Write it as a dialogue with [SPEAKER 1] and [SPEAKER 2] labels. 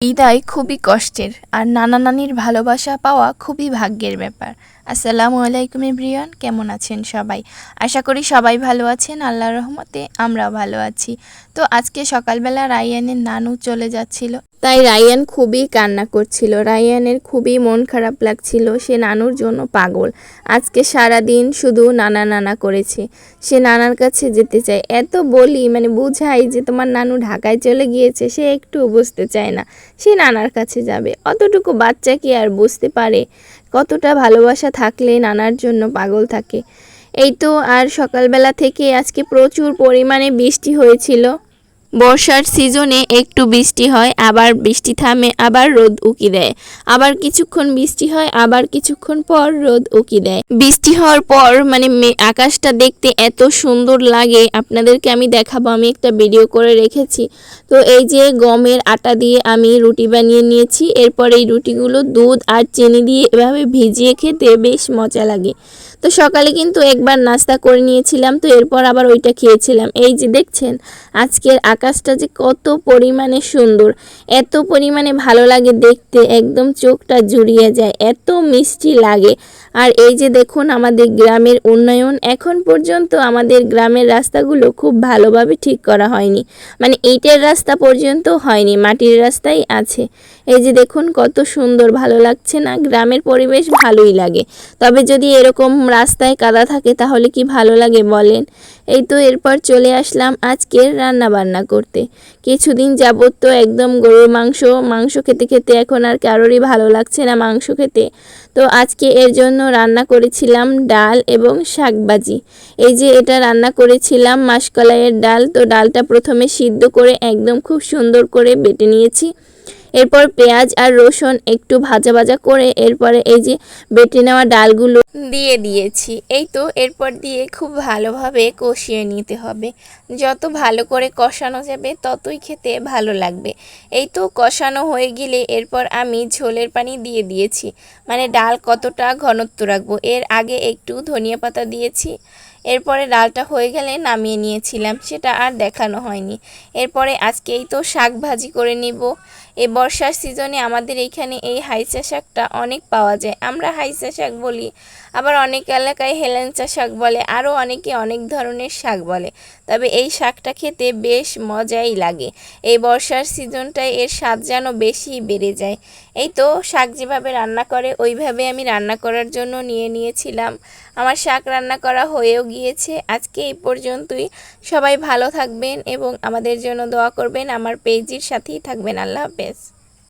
[SPEAKER 1] বিদায় খুবই কষ্টের আর নানা নানির ভালোবাসা পাওয়া খুবই ভাগ্যের ব্যাপার। আসসালামু আলাইকুম এভরিওয়ান, কেমন আছেন সবাই? আশা করি সবাই ভালো আছেন, আল্লাহর রহমতে আমরাও ভালো আছি। তো আজকে সকালবেলা রায়হানের নানু চলে যাচ্ছিল, তাই রায়হান খুবই কান্না করছিল। রায়হানের খুবই মন খারাপ লাগছিল, সে নানুর জন্য পাগল। আজকে সারা দিন শুধু নানা নানা করেছে, সে নানার কাছে যেতে চায়। এত বলি বুঝাই যে তোমার নানু ঢাকায় চলে গিয়েছে, সে একটু বুঝতে চায় না, সে নানার কাছে যাবে। অতটুকু বাচ্চা কি আর বুঝতে পারে কতটা ভালোবাসা থাকলে নানার জন্য পাগল থাকে। এই তো আর সকালবেলা থেকে আজকে প্রচুর পরিমাণে বৃষ্টি হয়েছিল। বর্ষার সিজনে একটু বৃষ্টি হয়, আবার বৃষ্টি থামে, আবার রোদ উকি দেয়, আবার কিছুক্ষণ বৃষ্টি হয়, আবার কিছুক্ষণ পর রোদ উকি দেয়। বৃষ্টি হওয়ার পর আকাশটা দেখতে এত সুন্দর লাগে, আপনাদেরকে আমি দেখাবো। আমি একটা ভিডিও করে রেখেছি। তো এই যে গমের আটা দিয়ে আমি রুটি বানিয়ে নিয়েছি। এরপর এই রুটিগুলো দুধ আর চিনি দিয়ে এভাবে ভিজিয়ে খেতে বেশ মজা লাগে। তো সকালে কিন্তু একবার নাস্তা করে নিয়েছিলাম, তো এরপর আবার ওইটা খেয়েছিলাম। এই যে দেখছেন আজকের আকাশটা যে কত পরিমাণে সুন্দর, এত পরিমাণে ভালো লাগে দেখতে, একদম চোখটা জুড়িয়ে যায়, এত মিষ্টি লাগে। আর এই যে দেখুন আমাদের গ্রামের উন্নয়ন, এখন পর্যন্ত আমাদের গ্রামের রাস্তাগুলো খুব ভালোভাবে ঠিক করা হয়নি, ইটের রাস্তা পর্যন্ত হয়নি, মাটির রাস্তাই আছে। এই যে দেখুন কত সুন্দর, ভালো লাগছে না? গ্রামের পরিবেশ ভালোই লাগে, তবে যদি এরকম রাস্তায় কাদা থাকে তাহলে কি ভালো লাগে বলেন? এই তো এরপর চলে আসলাম আজকের রান্না বান্না করতে। কিছুদিন যাবত তো একদম গরুর মাংস খেতে খেতে এখন আর কারোরই ভালো লাগছে না মাংস খেতে। তো আজকে এর জন্য রান্না করেছিলাম ডাল এবং শাকভাজি। এই যে এটা রান্না করেছিলাম মাসকলাইয়ের ডাল। তো ডালটা প্রথমে সিদ্ধ করে একদম খুব সুন্দর করে বেটে নিয়েছি। এরপর পেঁয়াজ আর রসুন একটু ভাজা ভাজা করে এরপরে এই যে বেটে নেওয়া ডালগুলো দিয়ে দিয়েছি। এই তো এরপর দিয়ে খুব ভালোভাবে কষিয়ে নিতে হবে। যত ভালো করে কষানো যাবে ততই খেতে ভালো লাগবে। এই তো কষানো হয়ে গেলে এরপর আমি ঝোলের পানি দিয়ে দিয়েছি, ডাল কতটা ঘনত্ব রাখবো। এর আগে একটু ধনিয়া পাতা দিয়েছি। এরপরে ডালটা হয়ে গেলে নামিয়ে নিয়েছিলাম, সেটা আর দেখানো হয়নি। এরপরে আজকে এই তো শাক ভাজি করে নিব। এই বর্ষার সিজনে আমাদের এইখানে এই হাইচা শাকটা অনেক পাওয়া যায়, আমরা হাইচা শাক বলি, আবার অনেক এলাকায় হেলেঞ্চা শাক বলে, আরও অনেকে অনেক ধরনের শাক বলে। তবে এই শাকটা খেতে বেশ মজাই লাগে। এই বর্ষার সিজনটায় এর স্বাদ যেন বেশি বেড়ে যায়। এই তো শাক যেভাবে রান্না করে ওইভাবে আমি রান্না করার জন্য নিয়েছিলাম। আমার শাক রান্না করা হয়েও গিয়েছে। আজকে এই পর্যন্তই। সবাই ভালো থাকবেন এবং আমাদের জন্য দোয়া করবেন। আমার পেজের সাথেই থাকবেন। আল্লাহ হাফেজ।